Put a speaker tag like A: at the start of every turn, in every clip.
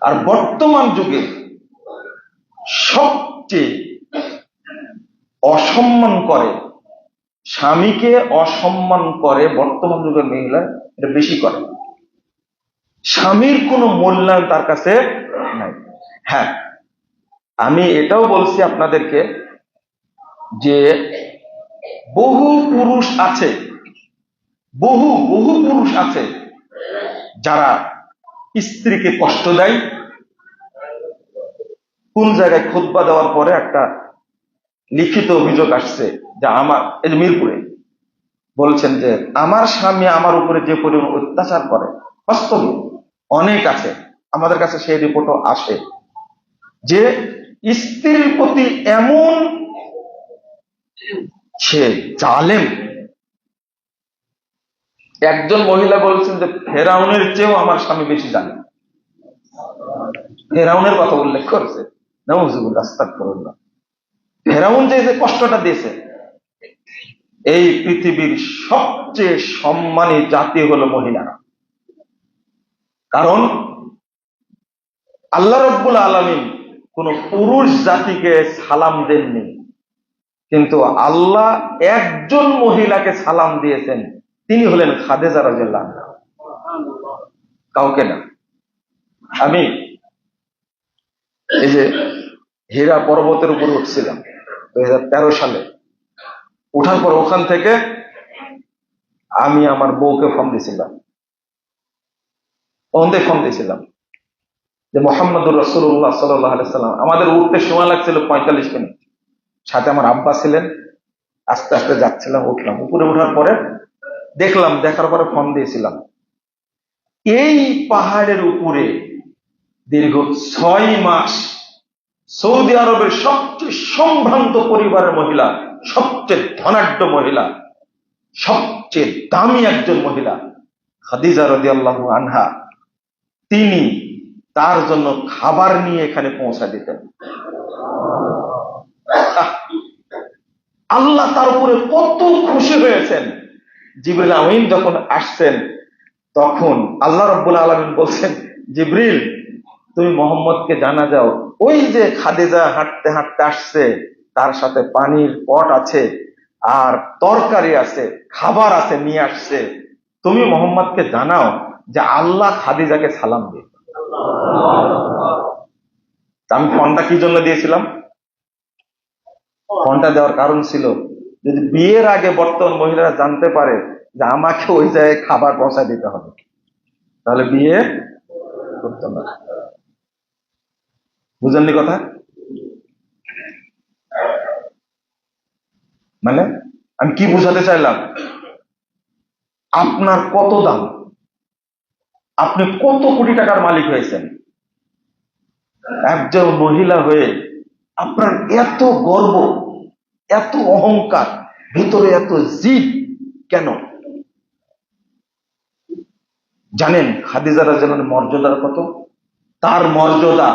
A: আর বর্তমান যুগে সবচেয়ে অসম্মান করে, স্বামীকে অসম্মান করে বর্তমান যুগের মহিলা, এটা বেশি করে। স্বামীর কোনো মূল্যায়ন তার কাছে নাই। হ্যাঁ, আমি এটাও বলছি আপনাদেরকে যে বহু পুরুষ আছে, বহু পুরুষ আছে যারা স্ত্রীকে কষ্ট দেয়। কোন জায়গায় খুতবা দেওয়ার পরে একটা লিখিত অভিযোগ আসছে যে আমার, এই মিরপুরে বলছেন যে আমার স্বামী আমার উপরে যে পরিমাণ অত্যাচার করে, বাস্তবে অনেক আছে, আমাদের কাছে সেই রিপোর্টও আসে যে স্ত্রীর প্রতি এমন সে জালেম। একজন মহিলা বলছেন যে ফেরাউনের চেয়েও আমার স্বামী বেশি জানে। ফেরাউনের কথা উল্লেখ করছে, নাউযুবিল্লাহ, আস্তাগফিরুল্লাহ। ফেরাউন যে কষ্টটা দিয়েছে, এই পৃথিবীর সবচেয়ে সম্মানী জাতি হলো মহিলারা। কারণ আল্লাহ রাব্বুল আলামিন কোন পুরুষ জাতিকে সালাম দেননি, কিন্তু আল্লাহ একজন মহিলাকে সালাম দিয়েছেন, তিনি হলেন খাদিজা রাদিয়াল্লাহু আনহা, কাউকে না। আমি এই যে হীরা পর্বতের উপর উঠছিলাম 2013 সালে, ওঠার পর ওখান থেকে আমি আমার বউকে ফোন দিয়েছিলাম, যে মুহাম্মদুর রাসূলুল্লাহ সাল্লাল্লাহু আলাইহি ওয়াসাল্লাম, আমাদের উঠতে সময় লাগছিল 45 মিনিট, সাথে আমার আব্বা ছিলেন, আস্তে আস্তে যাচ্ছিলাম, উঠলাম। উপরে ওঠার পরে দেখলাম, দেখার পরে ফোন দিয়েছিলাম, এই পাহাড়ের উপরে দীর্ঘ 6 মাস সৌদি আরবের সবচেয়ে সম্ভ্রান্ত পরিবারের মহিলা, সবচেয়ে ধনাঢ্য মহিলা, সবচেয়ে দামি একজন মহিলা খাদিজা রাদিয়াল্লাহু আনহা, তিনি তার জন্য খাবার নিয়ে এখানে পৌঁছা দিতেন। আল্লাহ তার উপরে কত খুশি হয়েছেন। জিবরিল আমিন যখন আসছেন, তখন আল্লাহ রাব্বুল আলামিন বলছেন, জিবরিল তুমি মোহাম্মদকে জানা যাও, ওই যে খাদিজা হাঁটতে হাঁটতে আসছে, তার সাথে পানির পট আছে আর তরকারি আছে, খাবার আছে, নিয়ে আসছে। তুমি মোহাম্মদকে জানাও যে আল্লাহ খাদিজাকে সালাম দিয়ে। আমি ফোনটা কি জন্য দিয়েছিলাম? ফোনটা দেওয়ার কারণ ছিল, যদি বিয়ের আগে বর্তমান মহিলারা জানতে পারে যে আমাকে ওই জায়গায় খাবার পৌঁছা দিতে হবে, তাহলে বিয়ে করতে না। বুঝেননি কথা? মানে আমি কি বুঝাতে চাইলাম, আপনার কত দাম, আপনি কত কোটি টাকার মালিক হয়েছেন, একজন মহিলা হয়ে আপনার এত গর্ব, এত অহংকার, ভিতরে এত জিদ কেন? জানেন খাদিজা রাদিয়াল্লাহু আনহার মর্যাদার কত? তার মর্যাদা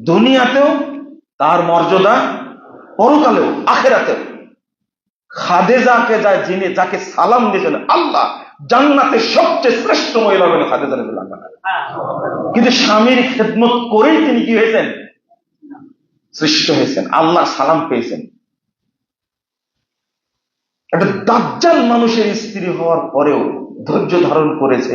A: দুনিয়াতেও, তার মর্যাদা পরকালেও, আখিরাতেও। খাদিজাকে যিনি যাকে সালাম দিয়েছেন আল্লাহ, জান্নাতের সবচেয়ে শ্রেষ্ঠ মহিলা হলেন খাদিজা রাদিয়াল্লাহু আনহা। কিন্তু স্বামীর খেদমত করেই তিনি কি হয়েছেন? শ্রেষ্ঠ হয়েছেন, আল্লাহ সালাম পেয়েছেন। একটা দাজ্জাল মানুষের স্ত্রী হওয়ার পরেও ধৈর্য ধারণ করেছে,